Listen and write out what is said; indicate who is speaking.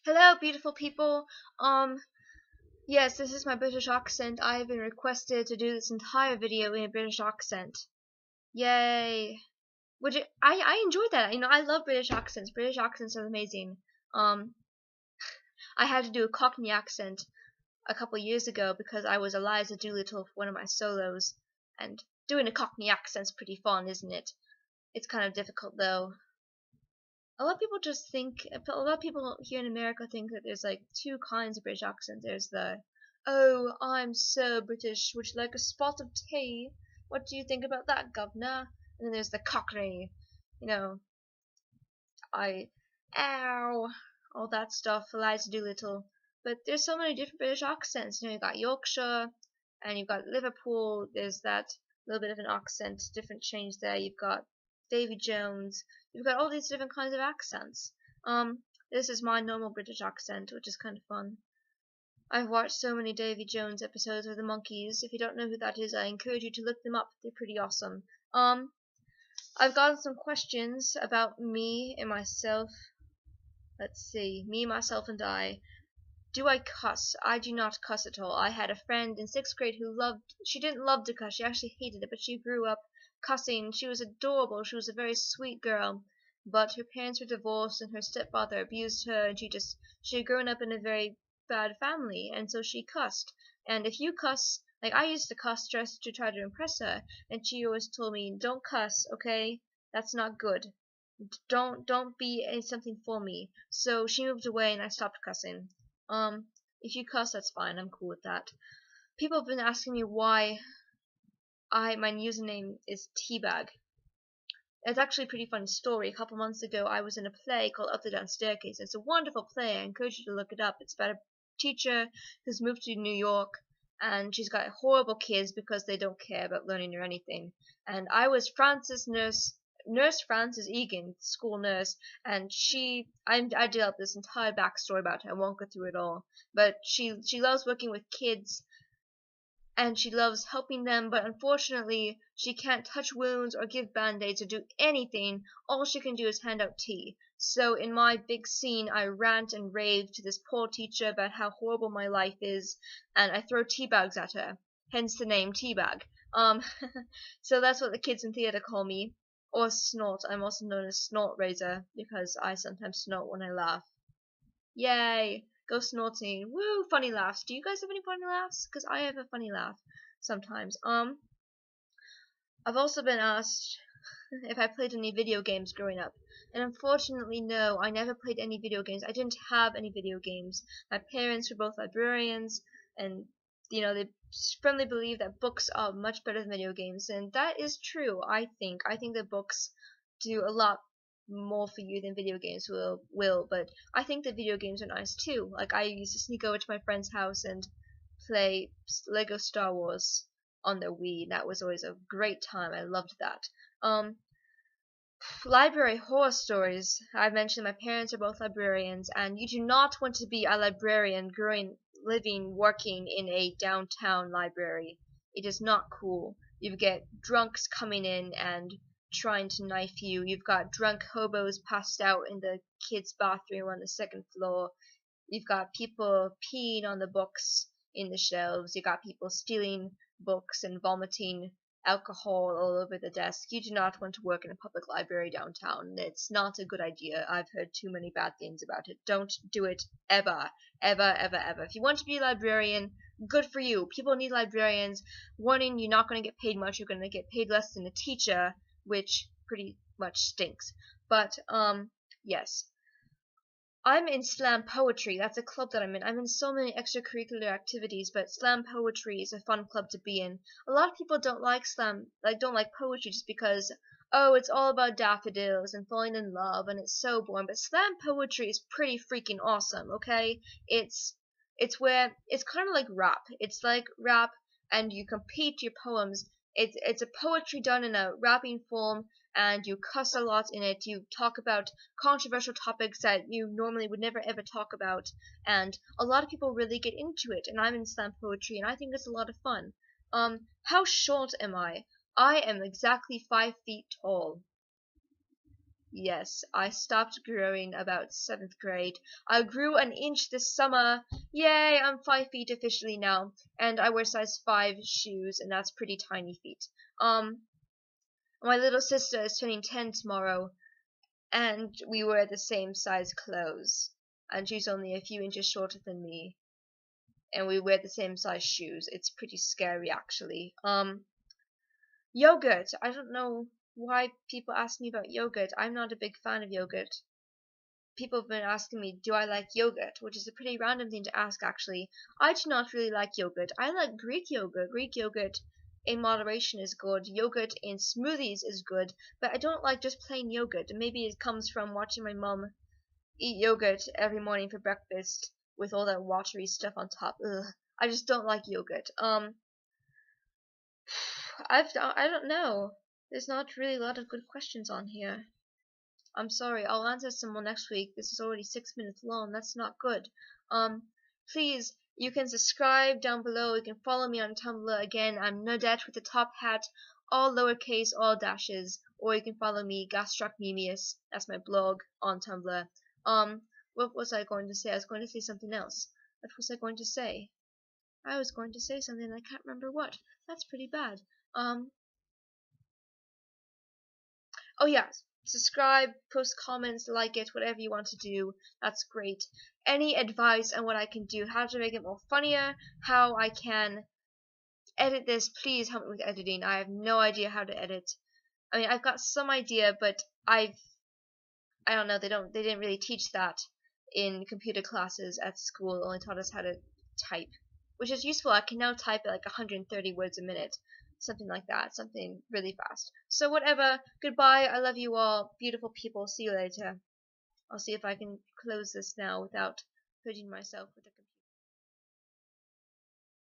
Speaker 1: Hello, beautiful people. Yes, this is my British accent. I have been requested to do this entire video in a British accent. Yay! I enjoy that. I love British accents. British accents are amazing. Um, I had to do a Cockney accent a couple years ago because I was Eliza Doolittle for one of my solos, and doing a Cockney accent's pretty fun, isn't it? It's kind of difficult though. A lot of people a lot of people here in America think that there's like two kinds of British accent. There's the, oh, I'm so British, would you like a spot of tea? What do you think about that, governor? And then there's the Cockney, you know, I, ow, all that stuff, Eliza Doolittle. But there's so many different British accents. You've got Yorkshire, and you've got Liverpool. There's that little bit of an accent, different change there. You've got Davy Jones. You've got all these different kinds of accents. This is my normal British accent, which is kind of fun. I've watched so many Davy Jones episodes with the Monkees. If you don't know who that is, I encourage you to look them up. They're pretty awesome. I've gotten some questions about me and myself. Let's see. Me, myself, and I. Do I cuss? I do not cuss at all. I had a friend in 6th grade who she didn't love to cuss, she actually hated it, but she grew up cussing. She was adorable, she was a very sweet girl, but her parents were divorced and her stepfather abused her, and she had grown up in a very bad family, and so she cussed. And if you cuss, like I used to cuss just to try to impress her, and she always told me, don't cuss, okay? That's not good. Don't be something for me. So she moved away and I stopped cussing. If you cuss, that's fine. I'm cool with that. People have been asking me why my username is Teabag. It's actually a pretty funny story. A couple months ago, I was in a play called Up the Down Staircase. It's a wonderful play. I encourage you to look it up. It's about a teacher who's moved to New York, and she's got horrible kids because they don't care about learning or anything. And I was Nurse Frances Egan, school nurse, and I developed this entire backstory about her. I won't go through it all, but she loves working with kids, and she loves helping them, but unfortunately she can't touch wounds or give band-aids or do anything. All she can do is hand out tea. So in my big scene, I rant and rave to this poor teacher about how horrible my life is, and I throw tea bags at her, hence the name Teabag. So that's what the kids in theater call me. Or Snort. I'm also known as Snort Razor because I sometimes snort when I laugh. Yay! Go snorting. Woo! Funny laughs. Do you guys have any funny laughs? Because I have a funny laugh sometimes. I've also been asked if I played any video games growing up. And unfortunately, no, I never played any video games. I didn't have any video games. My parents were both librarians, and they firmly believe that books are much better than video games, and that is true. I think that books do a lot more for you than video games will, but I think that video games are nice too. Like I used to sneak over to my friend's house and play Lego Star Wars on their Wii. That was always a great time. I loved that. Library horror stories. I mentioned my parents are both librarians, and you do not want to be a librarian working in a downtown library. It is not cool. You get drunks coming in and trying to knife you. You've got drunk hobos passed out in the kids' bathroom on the second floor. You've got people peeing on the books in the shelves. You've got people stealing books and vomiting alcohol all over the desk. You do not want to work in a public library downtown. It's not a good idea. I've heard too many bad things about it. Don't do it ever. Ever, ever, ever. If you want to be a librarian, good for you. People need librarians. Warning, you're not going to get paid much. You're going to get paid less than a teacher, which pretty much stinks. But, yes. I'm in slam poetry. That's a club that I'm in. I'm in so many extracurricular activities, but slam poetry is a fun club to be in. A lot of people don't like poetry just because, oh, it's all about daffodils and falling in love and it's so boring. But slam poetry is pretty freaking awesome, okay? It's kind of like rap. It's like rap, and you compete your poems. It's a poetry done in a rapping form, and you cuss a lot in it. You talk about controversial topics that you normally would never ever talk about, and a lot of people really get into it. And I'm in slam poetry, and I think it's a lot of fun. How short am I? I am exactly 5 feet tall. Yes, I stopped growing about 7th grade. I grew an inch this summer. Yay, I'm 5 feet officially now. And I wear size 5 shoes, and that's pretty tiny feet. My little sister is turning 10 tomorrow, and we wear the same size clothes. And she's only a few inches shorter than me. And we wear the same size shoes. It's pretty scary, actually. Yogurt. I don't know why people ask me about yogurt. I'm not a big fan of yogurt. People have been asking me, do I like yogurt? Which is a pretty random thing to ask, actually. I do not really like yogurt. I like Greek yogurt. Greek yogurt in moderation is good. Yogurt in smoothies is good. But I don't like just plain yogurt. Maybe it comes from watching my mom eat yogurt every morning for breakfast with all that watery stuff on top. Ugh. I just don't like yogurt. I don't know. There's not really a lot of good questions on here. I'm sorry. I'll answer some more next week. This is already 6 minutes long. That's not good. Please, you can subscribe down below. You can follow me on Tumblr. Again, I'm Nerdette with the top hat, all lowercase, all dashes. Or you can follow me, Gastrocnemius. That's my blog on Tumblr. What was I going to say? I was going to say something else. What was I going to say? I was going to say something. I can't remember what. That's pretty bad. Oh yeah, subscribe, post comments, like it, whatever you want to do. That's great. Any advice on what I can do, how to make it more funnier, how I can edit this, please help me with editing. I have no idea how to edit. I mean, I've got some idea, but I don't know, they didn't really teach that in computer classes at school. Only taught us how to type, which is useful. I can now type at like 130 words a minute. Something like that, something really fast. So whatever, goodbye, I love you all, beautiful people, see you later. I'll see if I can close this now without hurting myself with the computer.